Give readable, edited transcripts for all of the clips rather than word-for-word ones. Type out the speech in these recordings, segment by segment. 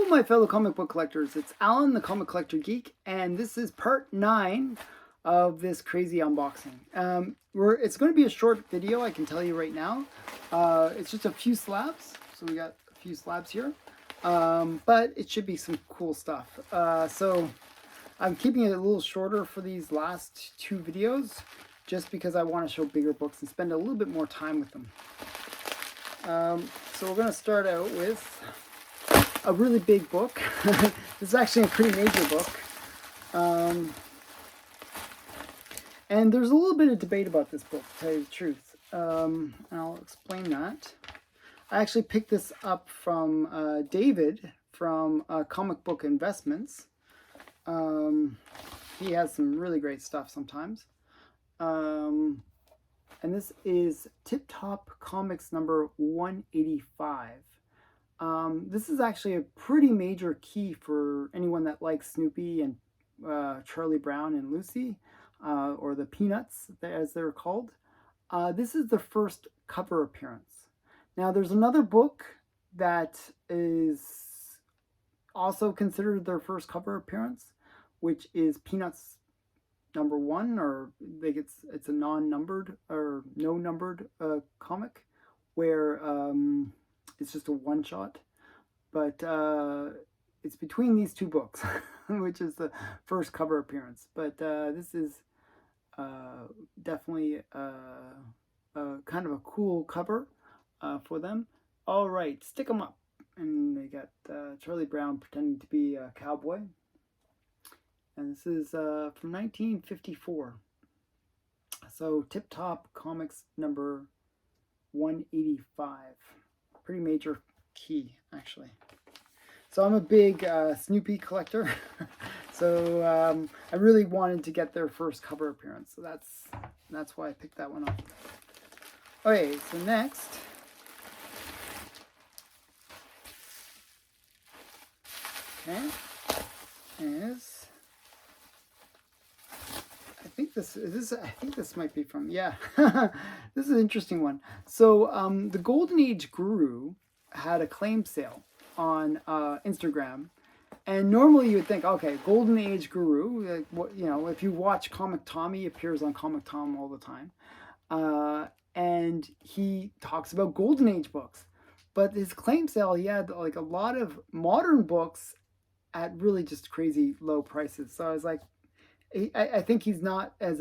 my fellow comic book collectors, it's Alan, the Comic Collector Geek, and this is part 9 of this crazy unboxing. It's going to be a short video, I can tell you right now. It's just a few slabs, so we got a few slabs here, but it should be some cool stuff. So I'm keeping it a little shorter for these last 2 videos, just because I want to show bigger books and spend a little bit more time with them. So we're going to start out with a really big book. This is actually a pretty major book. And there's a little bit of debate about this book, to tell you the truth. I'll explain that. I actually picked this up from David from Comic Book Investments. He has some really great stuff sometimes. And this is Tip Top Comics number 185. This is actually a pretty major key for anyone that likes Snoopy and Charlie Brown and Lucy, or the Peanuts as they're called. This is the first cover appearance. Now there's another book that is also considered their first cover appearance, which is Peanuts number 1, or I think it's a non-numbered or no numbered comic, where it's just a one-shot, but it's between these 2 books, which is the first cover appearance. But this is definitely kind of a cool cover for them. All right, stick 'em up. And they got Charlie Brown pretending to be a cowboy. And this is from 1954. So Tip Top Comics number 185. Pretty major key, actually. So I'm a big Snoopy collector. So I really wanted to get their first cover appearance. So that's why I picked that one up. Okay, so next is, I think this might be from, yeah. This is an interesting one. So the Golden Age Guru had a claim sale on Instagram, and normally you would think, okay, Golden Age Guru, like, what, you know, if you watch Comic Tom, he appears on Comic Tom all the time, and he talks about Golden Age books. But his claim sale, he had like a lot of modern books at really just crazy low prices. So I was like, I think he's not as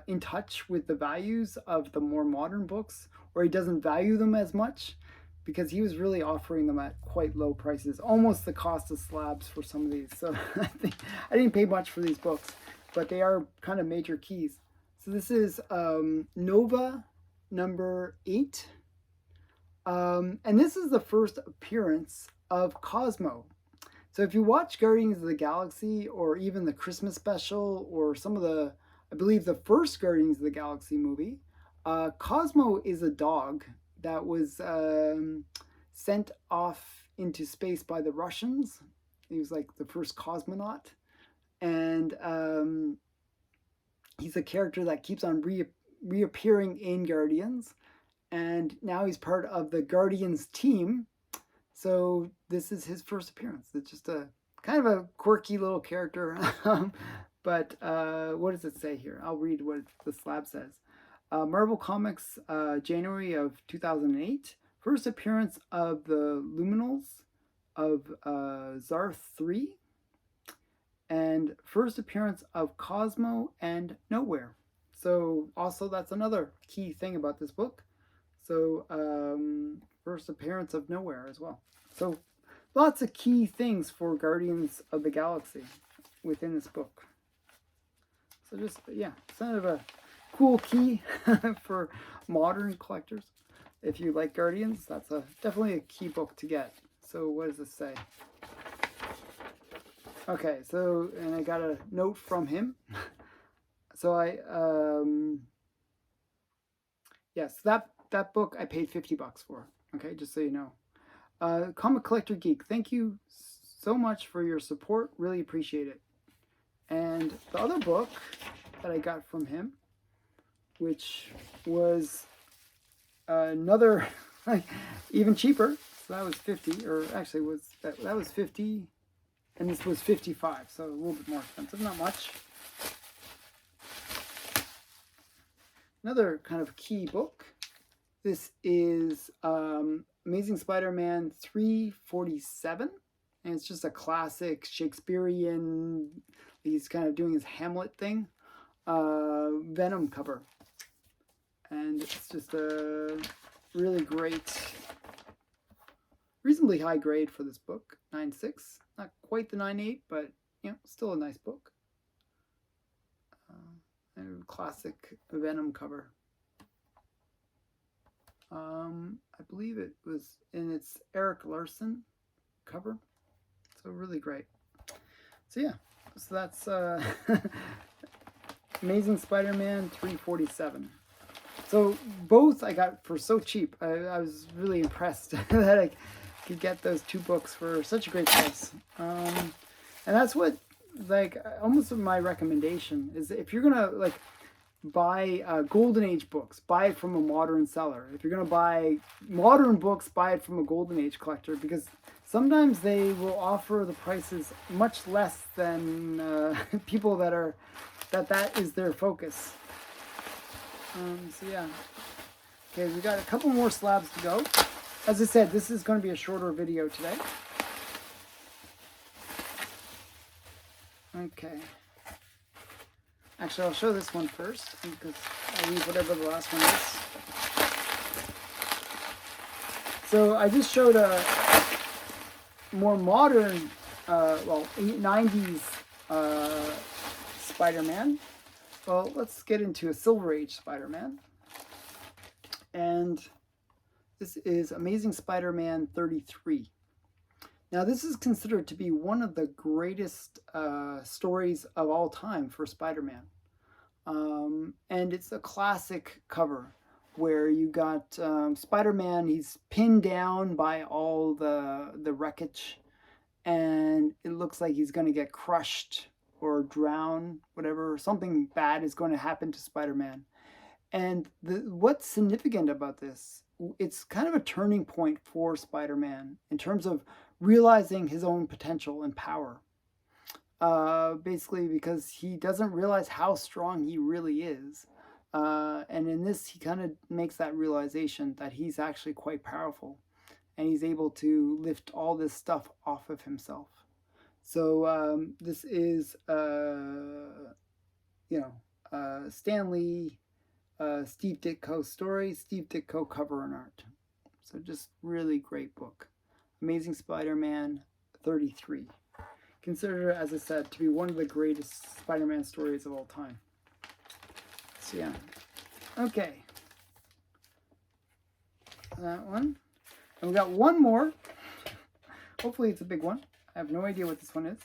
in touch with the values of the more modern books, or he doesn't value them as much, because he was really offering them at quite low prices, almost the cost of slabs for some of these. So I think I didn't pay much for these books, but they are kind of major keys. So this is Nova number 8, and this is the first appearance of Cosmo. So if you watch Guardians of the Galaxy, or even the Christmas special, or some of the, I believe the first Guardians of the Galaxy movie, Cosmo is a dog that was sent off into space by the Russians. He was like the first cosmonaut. And he's a character that keeps on reappearing in Guardians. And now he's part of the Guardians team. So this is his first appearance. It's just a kind of a quirky little character. But what does it say here? I'll read what the slab says. Marvel Comics, January of 2008. First appearance of the Luminals of Zarth 3. And first appearance of Cosmo and Nowhere. So also that's another key thing about this book. So first appearance of Nowhere as well. So lots of key things for Guardians of the Galaxy within this book. So just, yeah, it's kind of a cool key for modern collectors. If you like Guardians, that's definitely a key book to get. So what does this say? Okay, so, and I got a note from him. So yes, that book I paid $50 for. Okay, just so you know. Comic Collector Geek, thank you so much for your support. Really appreciate it. And the other book that I got from him, which was another, even cheaper, So that was 50, or actually that was 50, and this was 55, so a little bit more expensive, not much. Another kind of key book. This is Amazing Spider-Man 347, and it's just a classic Shakespearean, he's kind of doing his Hamlet thing, Venom cover. And it's just a really great, reasonably high grade for this book, 9.6. Not quite the 9.8, but still a nice book. Classic Venom cover. I believe it was in its Eric Larson cover. So really great. So yeah, so that's Amazing Spider-Man 347. So both I got for so cheap. I was really impressed that I could get those two books for such a great price. And that's what, like, almost my recommendation is, if you're gonna like buy Golden Age books, buy it from a modern seller. If you're gonna buy modern books, buy it from a Golden Age collector, because sometimes they will offer the prices much less than people that is their focus. So yeah. Okay, we got a couple more slabs to go. As I said, this is going to be a shorter video today. Okay. Actually, I'll show this one first, because I'll leave whatever the last one is. So I just showed a more modern, 90s Spider-Man. Well, let's get into a Silver Age Spider-Man. And this is Amazing Spider-Man 33. Now, this is considered to be one of the greatest stories of all time for Spider-Man. And it's a classic cover where you got Spider-Man, he's pinned down by all the wreckage, and it looks like he's going to get crushed or drown, whatever, something bad is going to happen to Spider-Man. And what's significant about this, it's kind of a turning point for Spider-Man in terms of realizing his own potential and power. Basically because he doesn't realize how strong he really is. And in this, he kind of makes that realization that he's actually quite powerful, and he's able to lift all this stuff off of himself. So this is, Stan Lee, Steve Ditko story, Steve Ditko cover and art. So just really great book. Amazing Spider-Man 33. Considered, as I said, to be one of the greatest Spider-Man stories of all time. So yeah. Okay. That one. And we got one more. Hopefully it's a big one. I have no idea what this one is.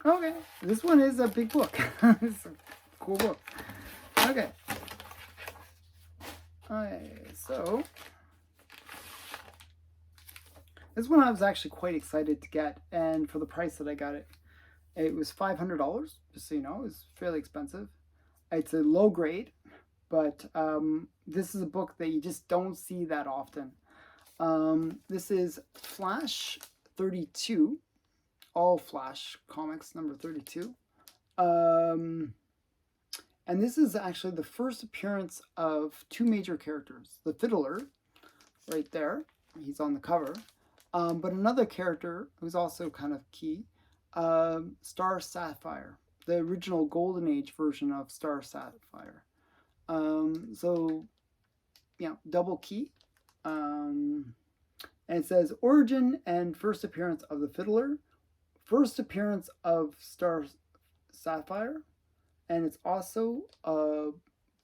Okay, this one is a big book. It's a cool book. Okay. Okay, so this one I was actually quite excited to get, and for the price that I got it, it was $500, just so you know. It was fairly expensive. It's a low grade, but this is a book that you just don't see that often. This is Flash 32, All Flash Comics number 32. And this is actually the first appearance of two major characters. The Fiddler, right there, he's on the cover. But another character who's also kind of key, Star Sapphire, the original Golden Age version of Star Sapphire. So, yeah, double key. And it says origin and first appearance of the Fiddler, first appearance of Star Sapphire, and it's also a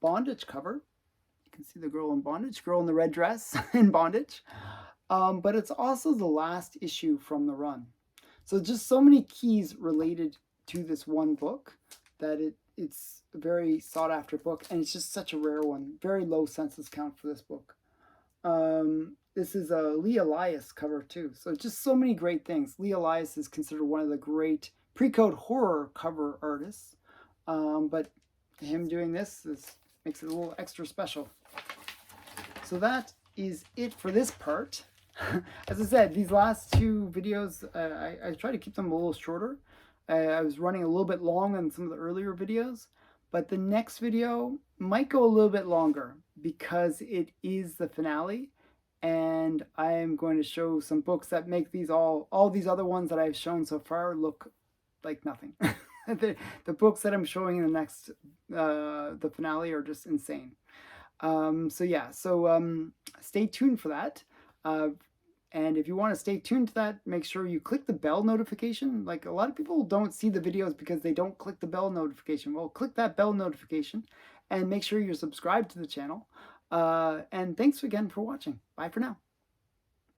bondage cover. You can see the girl in bondage, girl in the red dress in bondage. But it's also the last issue from the run. So just so many keys related to this one book that it's a very sought after book, and it's just such a rare one. Very low census count for this book. This is a Lee Elias cover too. So just so many great things. Lee Elias is considered one of the great pre-code horror cover artist. But him doing this makes it a little extra special. So that is it for this part. As I said, these last two videos, I try to keep them a little shorter. I was running a little bit long on some of the earlier videos, but the next video might go a little bit longer because it is the finale, and I am going to show some books that make these all these other ones that I've shown so far look like nothing. The books that I'm showing in the next, the finale, are just insane. So yeah, so stay tuned for that. And if you want to stay tuned to that, make sure you click the bell notification. Like, a lot of people don't see the videos because they don't click the bell notification. Well, click that bell notification and make sure you're subscribed to the channel. And thanks again for watching. Bye for now.